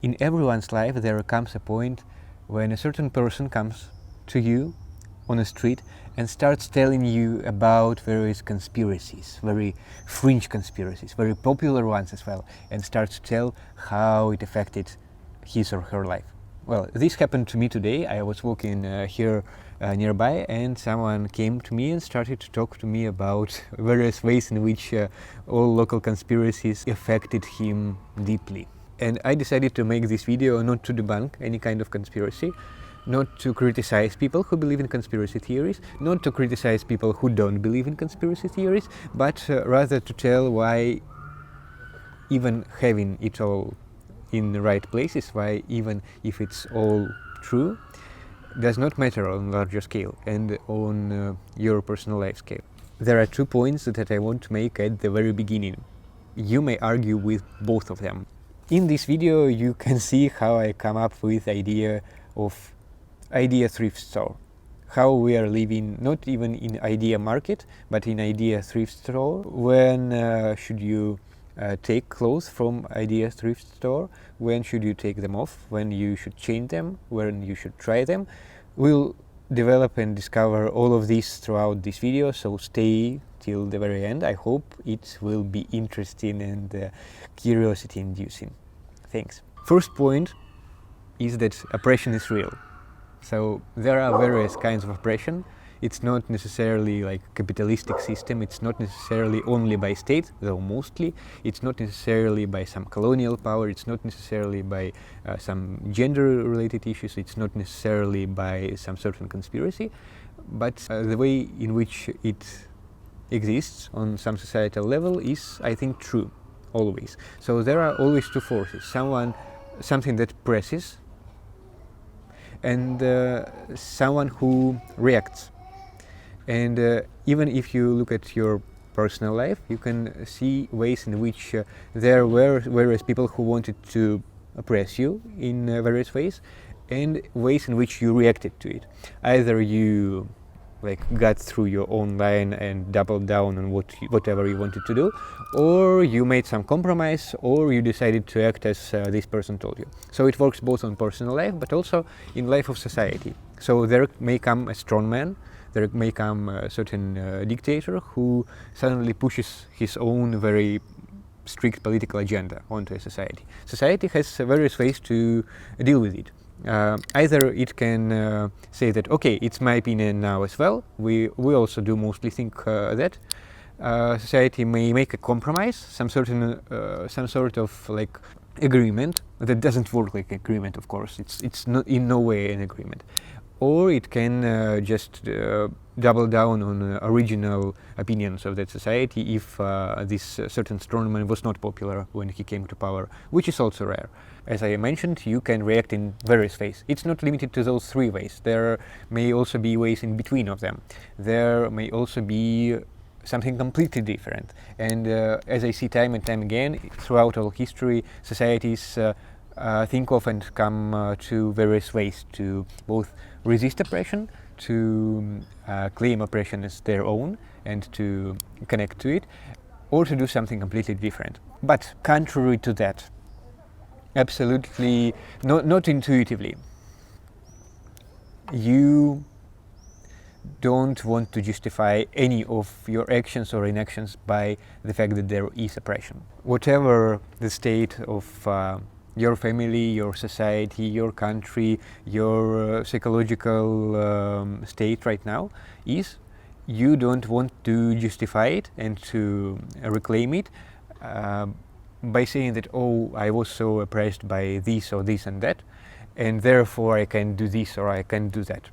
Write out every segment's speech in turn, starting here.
In everyone's life there comes a point when a certain person comes to you on the street and starts telling you about various conspiracies, very fringe conspiracies, very popular ones as well, and starts to tell how it affected his or her life. Well, this happened to me today. I was walking here nearby, and someone came to me and started to talk to me about various ways in which all local conspiracies affected him deeply. And I decided to make this video not to debunk any kind of conspiracy, not to criticize people who believe in conspiracy theories, not to criticize people who don't believe in conspiracy theories, but rather to tell why even having it all in the right places, why even if it's all true, does not matter on larger scale and on your personal life scale. There are 2 points that I want to make at the very beginning. You may argue with both of them. In this video you can see how I come up with the idea of Idea Thrift Store. How we are living not even in idea market, but in Idea Thrift Store. When should you take clothes from Idea Thrift Store? When should you take them off? When you should change them? When you should try them? We'll develop and discover all of this throughout this video, so stay till the very end. I hope it will be interesting and curiosity inducing. Thanks. First point is that oppression is real. So there are various kinds of oppression. It's not necessarily like a capitalistic system, it's not necessarily only by state, though mostly. It's not necessarily by some colonial power, it's not necessarily by some gender-related issues, it's not necessarily by some certain conspiracy, but the way in which it exists on some societal level is, I think, true, always. So there are always 2 forces, something that presses, and someone who reacts. And even if you look at your personal life, you can see ways in which there were various people who wanted to oppress you in various ways, and ways in which you reacted to it. Either you got through your own line and doubled down on whatever you wanted to do, or you made some compromise, or you decided to act as this person told you. So it works both on personal life, but also in life of society. So there may come a strong man, there may come a certain dictator who suddenly pushes his own very strict political agenda onto a society. Society has various ways to deal with it. Either it can say that, okay, it's my opinion now as well. We also do mostly think that. Society may make a compromise, some sort of agreement that doesn't work like agreement, of course. It's not in no way an agreement. Or it can just double down on original opinions of that society if this certain strongman was not popular when he came to power, which is also rare. As I mentioned, you can react in various ways. It's not limited to those 3 ways. There may also be ways in between of them. There may also be something completely different. And as I see time and time again, throughout all history, societies think of and come to various ways to both resist oppression, to claim oppression as their own and to connect to it, or to do something completely different. But contrary to that, absolutely not intuitively, you don't want to justify any of your actions or inactions by the fact that there is oppression. Whatever the state of your family, your society, your country, your psychological state right now is, you don't want to justify it and to reclaim it by saying that, oh, I was so oppressed by this or this and that, and therefore I can do this or I can do that.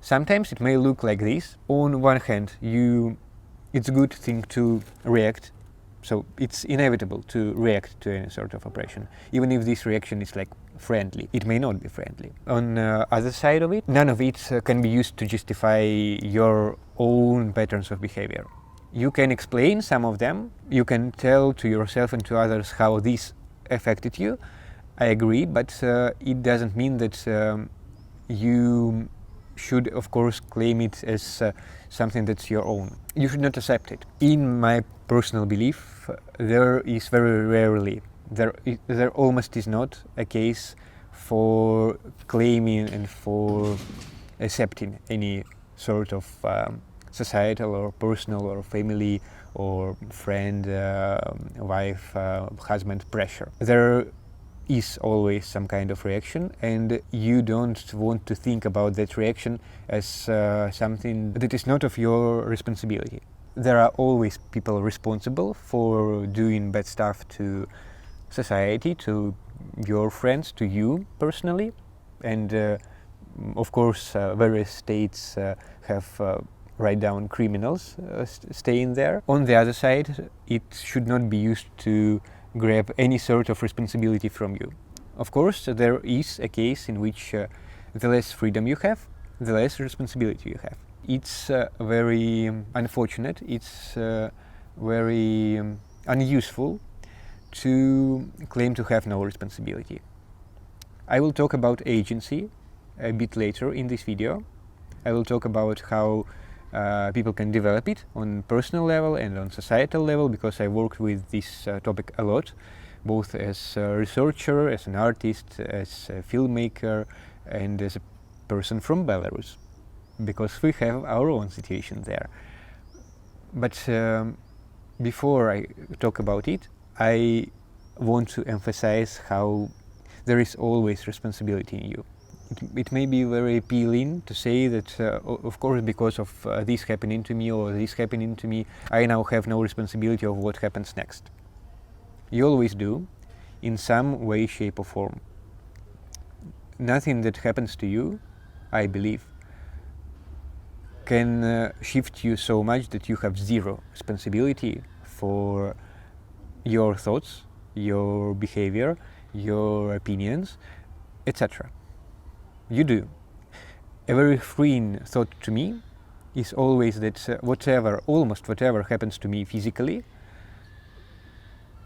Sometimes it may look like this. On one hand, it's a good thing to react. So it's inevitable to react to any sort of oppression, even if this reaction is friendly. It may not be friendly. On the other side of it, none of it can be used to justify your own patterns of behavior. You can explain some of them. You can tell to yourself and to others how this affected you. I agree, but it doesn't mean that you should, of course, claim it as something that's your own. You should not accept it. In my personal belief, there is very rarely there almost is not a case for claiming and for accepting any sort of societal or personal or family or friend, wife, husband pressure. There is always some kind of reaction, and you don't want to think about that reaction as something that is not of your responsibility. There are always people responsible for doing bad stuff to society, to your friends, to you personally, and of course various states have write down criminals staying there. On the other side, it should not be used to grab any sort of responsibility from you. Of course, there is a case in which the less freedom you have, the less responsibility you have. It's very unfortunate, it's very unuseful to claim to have no responsibility. I will talk about agency a bit later in this video. I will talk about how people can develop it on personal level and on societal level, because I worked with this topic a lot, both as a researcher, as an artist, as a filmmaker, and as a person from Belarus, because we have our own situation there. But before I talk about it, I want to emphasize how there is always responsibility in you. It may be very appealing to say that, of course, because of this happening to me or this happening to me, I now have no responsibility of what happens next. You always do, in some way, shape or form. Nothing that happens to you, I believe, can shift you so much that you have zero responsibility for your thoughts, your behavior, your opinions, etc. You do. A very freeing thought to me is always that almost whatever happens to me physically,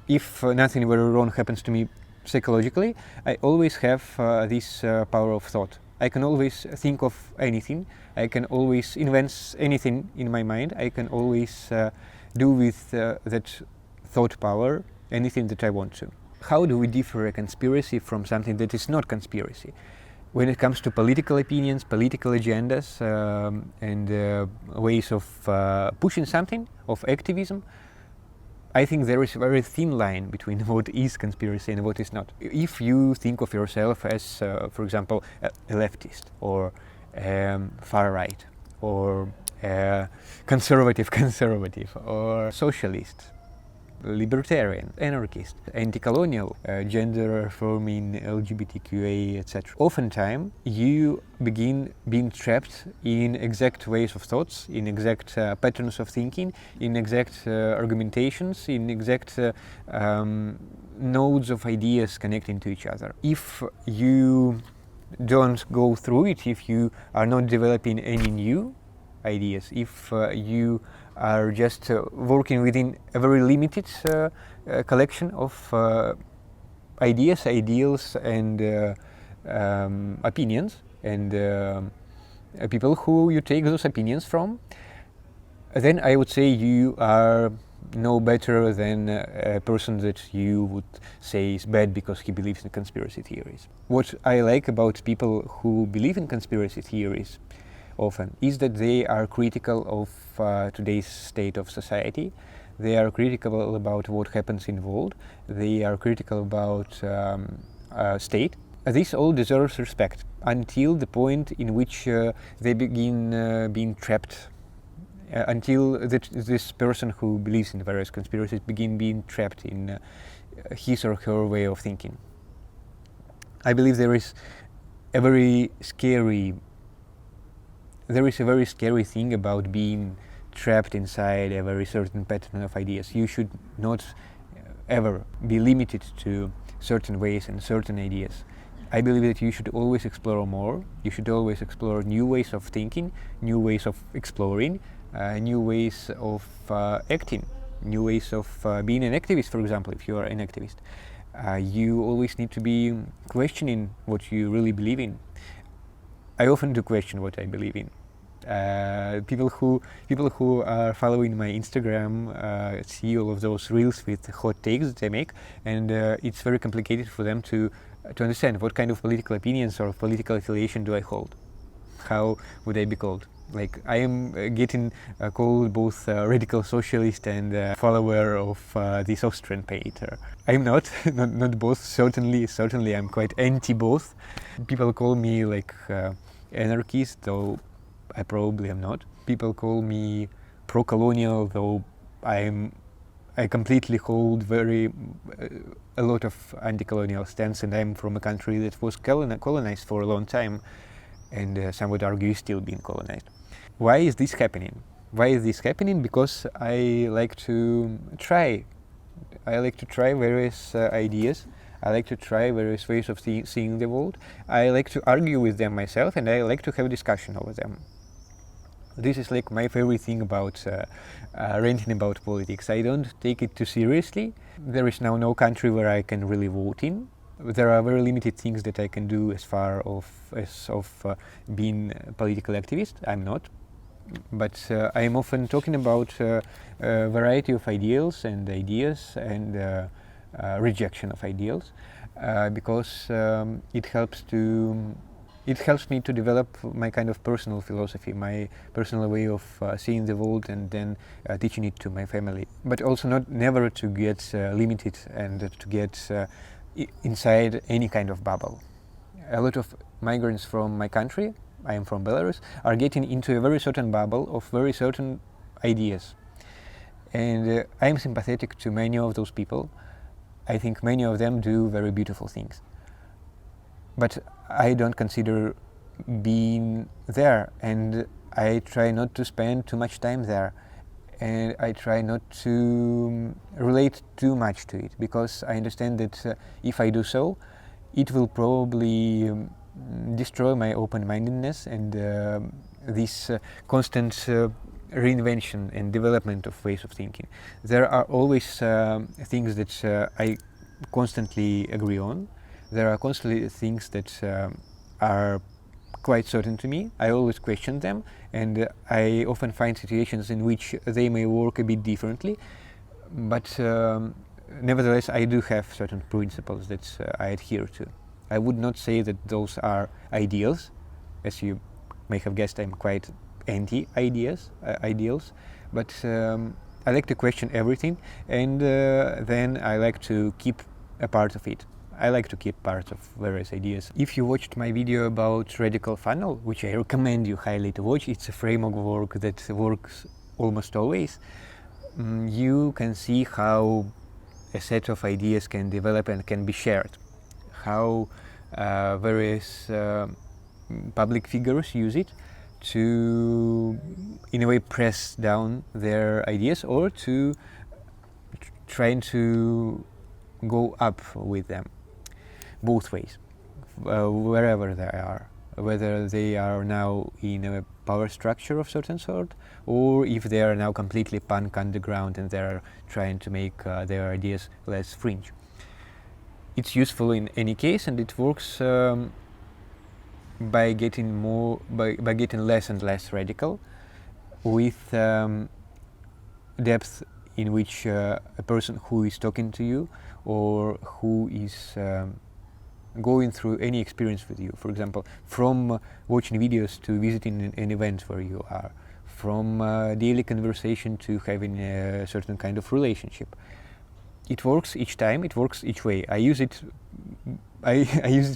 if nothing very wrong happens to me psychologically, I always have this power of thought. I can always think of anything, I can always invent anything in my mind, I can always do with that thought power anything that I want to. How do we differ a conspiracy from something that is not conspiracy? When it comes to political opinions, political agendas, and ways of pushing something, of activism, I think there is a very thin line between what is conspiracy and what is not. If you think of yourself as, for example, a leftist, or far right, or conservative, or socialist, libertarian, anarchist, anti-colonial, gender-affirming, LGBTQA, etc. Oftentimes, you begin being trapped in exact ways of thoughts, in exact patterns of thinking, in exact argumentations, in exact nodes of ideas connecting to each other. If you don't go through it, if you are not developing any new ideas, if you are just working within a very limited collection of ideas, ideals, and opinions, and people who you take those opinions from, then I would say you are no better than a person that you would say is bad because he believes in conspiracy theories. What I like about people who believe in conspiracy theories often is that they are critical of today's state of society. They are critical about what happens in the world. They are critical about state. This all deserves respect until the point in which they begin being trapped, until this person who believes in various conspiracies begin being trapped in his or her way of thinking. I believe there is a very scary thing about being trapped inside a very certain pattern of ideas. You should not ever be limited to certain ways and certain ideas. I believe that you should always explore more. You should always explore new ways of thinking, new ways of exploring, new ways of acting, new ways of being an activist, for example, if you are an activist. You always need to be questioning what you really believe in. I often do question what I believe in. People who are following my Instagram see all of those reels with hot takes that I make, and it's very complicated for them to understand what kind of political opinions or political affiliation do I hold. How would I be called? Like, I am getting called both radical socialist and follower of this Austrian painter. I'm not, not both. Certainly, I'm quite anti both. People call me like anarchist, though I probably am not. People call me pro-colonial, though I completely hold a lot of anti-colonial stance, and I'm from a country that was colonized for a long time, and some would argue is still being colonized. Why is this happening? Why is this happening? Because I like to try. I like to try various ideas. I like to try various ways of seeing the world. I like to argue with them myself, and I like to have a discussion over them. This is like my favorite thing about ranting about politics. I don't take it too seriously. There is now no country where I can really vote in. There are very limited things that I can do as far as being a political activist. I'm not. But I am often talking about a variety of ideals and ideas and rejection of ideals because it helps me to develop my kind of personal philosophy, my personal way of seeing the world, and then teaching it to my family. But also never to get limited and to get inside any kind of bubble. A lot of migrants from my country, I am from Belarus, are getting into a very certain bubble of very certain ideas. And I am sympathetic to many of those people. I think many of them do very beautiful things. But I don't consider being there, and I try not to spend too much time there, and I try not to relate too much to it, because I understand that if I do so, it will probably destroy my open-mindedness and this constant reinvention and development of ways of thinking. There are always things that I constantly agree on. There are constantly things that are quite certain to me. I always question them, and I often find situations in which they may work a bit differently, but nevertheless I do have certain principles that I adhere to. I would not say that those are ideals. As you may have guessed, I'm quite anti-ideals, but I like to question everything, and then I like to keep a part of it. I like to keep part of various ideas. If you watched my video about radical funnel, which I recommend you highly to watch, it's a framework that works almost always, you can see how a set of ideas can develop and can be shared, how various public figures use it to, in a way, press down their ideas or to trying to go up with them. Both ways, wherever they are, whether they are now in a power structure of certain sort, or if they are now completely punk underground and they're trying to make their ideas less fringe. It's useful in any case, and it works by getting less and less radical, with depth in which a person who is talking to you or who is going through any experience with you, for example, from watching videos to visiting an event where you are, from daily conversation to having a certain kind of relationship. It works each time, it works each way. I use it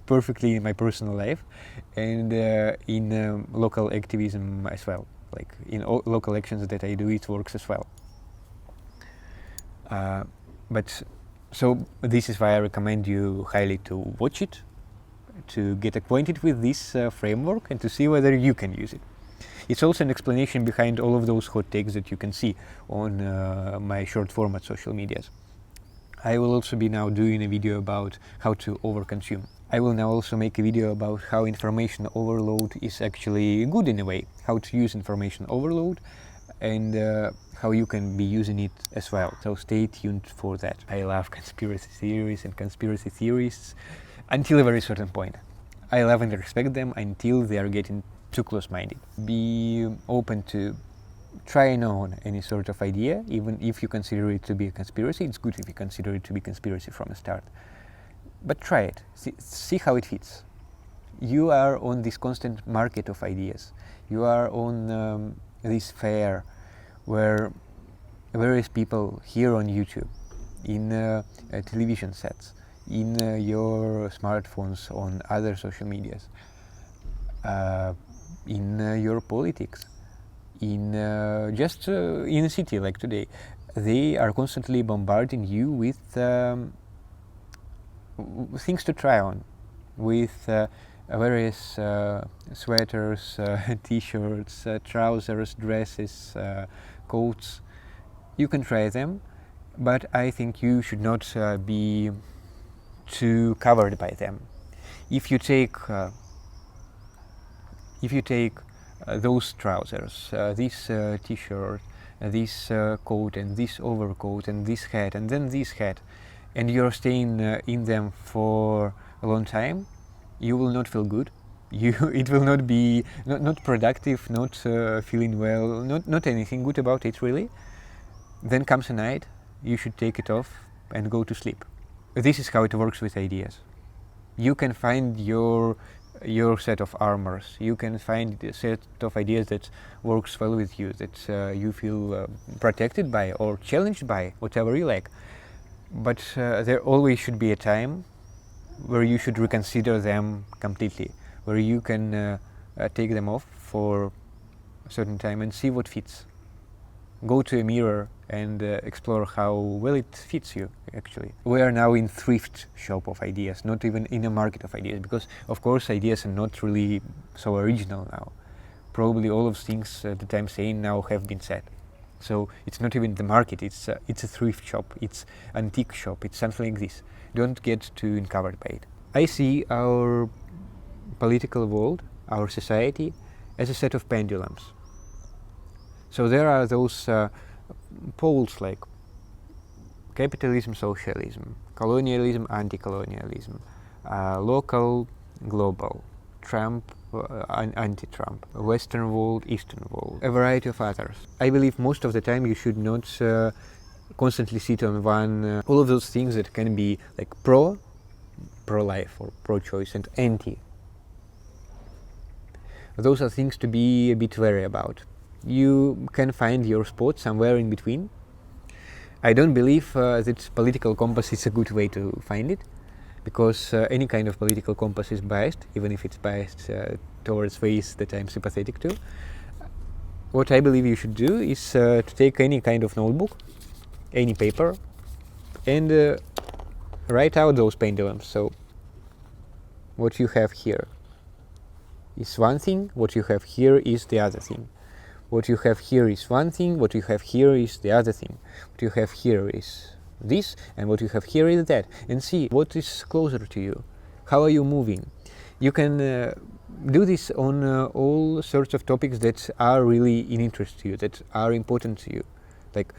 perfectly in my personal life and in local activism as well. Like in local actions that I do, it works as well. So this is why I recommend you highly to watch it, to get acquainted with this framework and to see whether you can use it. It's also an explanation behind all of those hot takes that you can see on my short format social medias. I will also be now doing a video about how to overconsume. I will now also make a video about how information overload is actually good in a way, how to use information overload, and how you can be using it as well. So stay tuned for that. I love conspiracy theories and conspiracy theorists until a very certain point. I love and respect them until they are getting too close-minded. Be open to trying on any sort of idea, even if you consider it to be a conspiracy. It's good if you consider it to be conspiracy from the start. But try it, see how it fits. You are on this constant market of ideas. You are on this fair where various people here on YouTube, in television sets, in your smartphones, on other social medias, in your politics, in just in a city like today, they are constantly bombarding you with things to try on, with various sweaters, t-shirts, trousers, dresses, coats. You can try them, but I think you should not be too covered by them. If you take those trousers, this t-shirt, this coat, and this overcoat, and this hat, and then this hat, and you're staying in them for a long time, you will not feel good. It will not be not productive, not feeling well, not anything good about it really. Then comes a night, you should take it off and go to sleep. This is how it works with ideas. You can find your set of armors. You can find a set of ideas that works well with you, that you feel protected by or challenged by, whatever you like. But there always should be a time where you should reconsider them completely, where you can take them off for a certain time and see what fits. Go to a mirror and explore how well it fits you, actually. We are now in thrift shop of ideas, not even in a market of ideas, because of course ideas are not really so original now. Probably all of things that I'm saying now have been said. So it's not even the market, it's a thrift shop, it's antique shop, it's something like this. Don't get too uncovered by it. I see our political world, our society, as a set of pendulums. So there are those poles like capitalism, socialism, colonialism, anti-colonialism, local, global, Trump, anti-Trump, Western world, Eastern world, a variety of others. I believe most of the time you should not constantly sit on one, all of those things that can be like pro-life or pro-choice, and anti. Those are things to be a bit wary about. You can find your spot somewhere in between. I don't believe that political compass is a good way to find it, because any kind of political compass is biased, even if it's biased towards ways that I'm sympathetic to. What I believe you should do is to take any kind of notebook, any paper, and write out those pendulums. So what you have here is one thing, what you have here is the other thing. What you have here is one thing, what you have here is the other thing. What you have here is this, and what you have here is that. And see what is closer to you. How are you moving? You can do this on all sorts of topics that are really in interest to you, that are important to you. Like,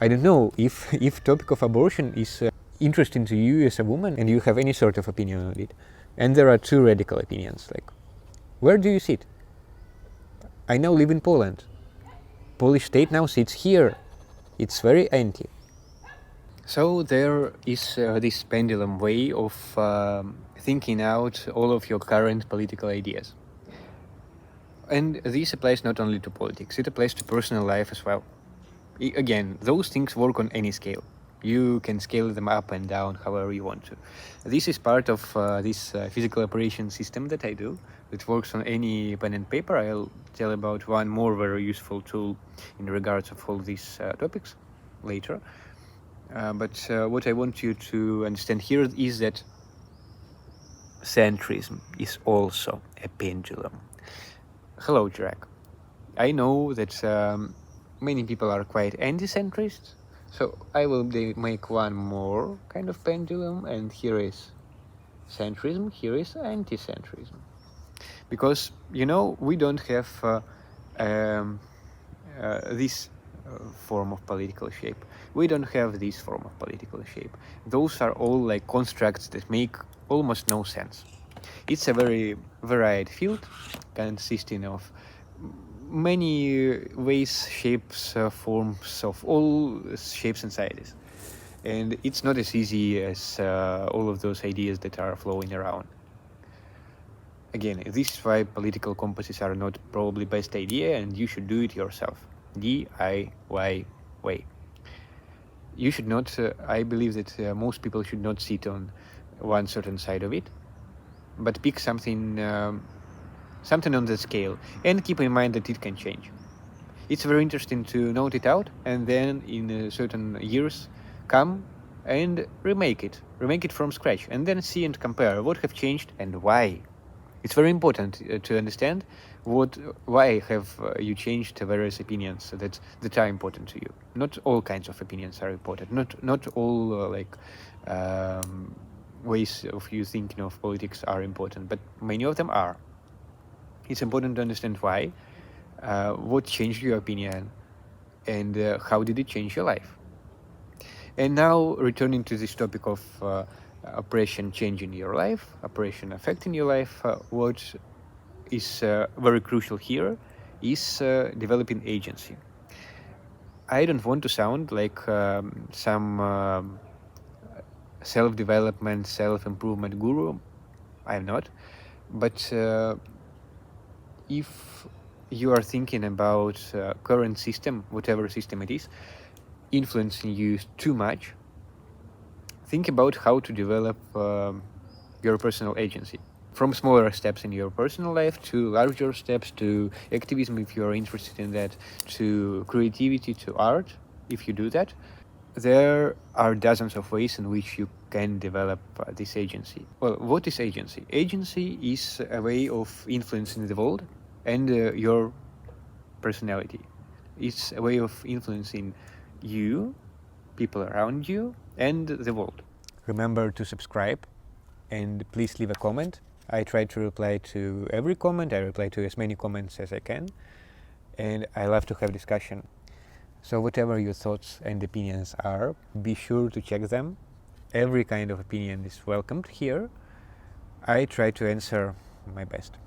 I don't know, if topic of abortion is interesting to you as a woman and you have any sort of opinion on it, and there are two radical opinions, like, where do you sit? I now live in Poland. Polish state now sits here. It's very anti. So there is this pendulum way of thinking out all of your current political ideas. And this applies not only to politics, it applies to personal life as well. Again, those things work on any scale. You can scale them up and down however you want to. This is part of this physical operation system that I do. It works on any pen and paper. I'll tell about one more very useful tool in regards of all these topics later. But what I want you to understand here is that centrism is also a pendulum. Hello, Jack. I know that many people are quite anti-centrist, so I will make one more kind of pendulum, and here is centrism, here is anti-centrism. Because, you know, we don't have this form of political shape. We don't have this form of political shape. Those are all like constructs that make almost no sense. It's a very varied field consisting of many ways, shapes, forms of all shapes and sizes. And it's not as easy as all of those ideas that are flowing around. Again, this is why political compasses are not probably best idea, and you should do it yourself. DIY way. You should not, I believe that most people should not sit on one certain side of it, but pick something on the scale, and keep in mind that it can change. It's very interesting to note it out, and then in certain years come and remake it from scratch, and then see and compare what have changed and why. It's very important to understand why have you changed various opinions that are important to you. Not all kinds of opinions are important. Not all ways of you thinking of politics are important, but many of them are. It's important to understand why, what changed your opinion, and how did it change your life. And now, returning to this topic of oppression changing your life, oppression affecting your life, what is very crucial here is developing agency. I don't want to sound like some self-development, self-improvement guru. I'm not. But if you are thinking about current system, whatever system it is, influencing you too much, think about how to develop your personal agency. From smaller steps in your personal life to larger steps to activism if you're interested in that, to creativity, to art if you do that. There are dozens of ways in which you can develop this agency. Well, what is agency? Agency is a way of influencing the world and your personality. It's a way of influencing you, people around you, and the world. Remember to subscribe, and please leave a comment. I try to reply to every comment. I reply to as many comments as I can, and I love to have discussion. So whatever your thoughts and opinions are, be sure to check them. Every kind of opinion is welcomed here. I try to answer my best.